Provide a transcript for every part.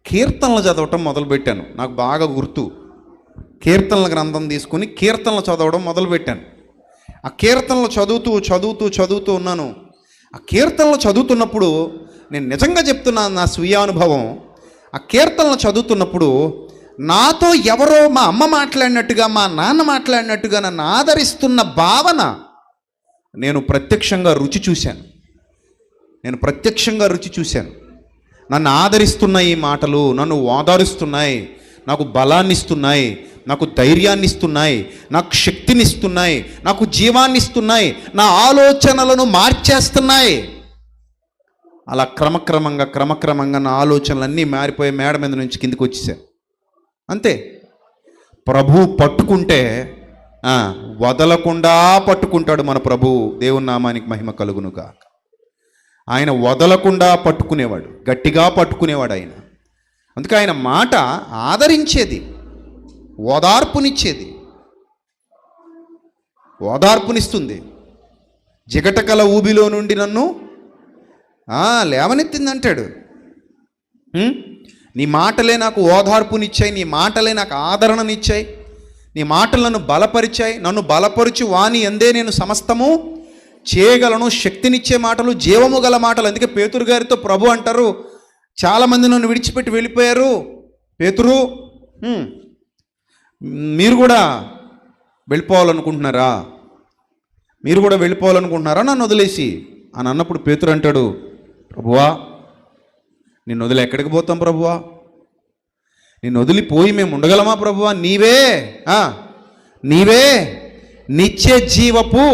కీర్తనలు చదవటం మొదలుపెట్టాను. నాకు బాగా గుర్తు. కీర్తనల గ్రంథం తీసుకుని కీర్తనలు చదవడం మొదలుపెట్టాను. ఆ కీర్తనలు చదువుతూ ఉన్నాను. ఆ కీర్తనలు చదువుతున్నప్పుడు నేను నిజంగా చెప్తున్నాను, నా స్వీయ అనుభవం. ఆ కీర్తనలు చదువుతున్నప్పుడు నాతో ఎవరో మా అమ్మ మాట్లాడినట్టుగా, మా నాన్న మాట్లాడినట్టుగా నన్ను ఆదరిస్తున్న భావన నేను ప్రత్యక్షంగా రుచి చూశాను. నన్ను ఆదరిస్తున్న ఈ మాటలు నన్ను ఓదారుస్తున్నాయి, నాకు బలాన్ని ఇస్తున్నాయి, నాకు ధైర్యాన్ని ఇస్తున్నాయి, నాకు శక్తిని ఇస్తున్నాయి, నాకు జీవాన్ని ఇస్తున్నాయి, నా ఆలోచనలను మార్చేస్తున్నాయి. అలా క్రమక్రమంగా నా ఆలోచనలన్నీ మారిపోయి మేడ మీద నుంచి కిందికి వచ్చేసాను. అంతే. ప్రభు పట్టుకుంటే వదలకుండా పట్టుకుంటాడు మన ప్రభు. దేవుని నామానికి మహిమ కలుగునుగా. ఆయన వదలకుండా పట్టుకునేవాడు, గట్టిగా పట్టుకునేవాడు ఆయన. అందుకే ఆయన మాట ఆదరించేది, ఓదార్పునిస్తుంది. జిగటకల ఊబిలో నుండి నన్ను లేవనెత్తింది అంటాడు. నీ మాటలే నాకు ఓదార్పునిచ్చాయి, నీ మాటలే నాకు ఆదరణనిచ్చాయి, నీ మాటలు నన్ను బలపరిచాయి. నన్ను బలపరిచి వాని ఎందే నేను సమస్తము చేయగలను. శక్తినిచ్చే మాటలు, జీవము గల మాటలు. అందుకే పేతురు గారితో ప్రభు అంటారు, చాలామంది నన్ను విడిచిపెట్టి వెళ్ళిపోయారు. పేతురు, మీరు కూడా వెళ్ళిపోవాలనుకుంటున్నారా నన్ను వదిలేసి అని అన్నప్పుడు పేతురు అంటాడు, ప్రభువా నిన్ను వదిలి ఎక్కడికి పోతాం ప్రభువా? నిన్ను వదిలిపోయి మేము ఉండగలమా ప్రభువా? నీవే నిత్య జీవపు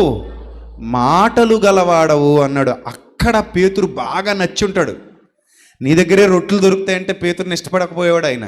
మాటలు గలవాడవు అన్నాడు. అక్కడ పేతురు బాగా నచ్చుంటాడు. నీ దగ్గరే రొట్టెలు దొరుకుతాయంటే పేతురుని ఇష్టపడకపోయేవాడు ఆయన.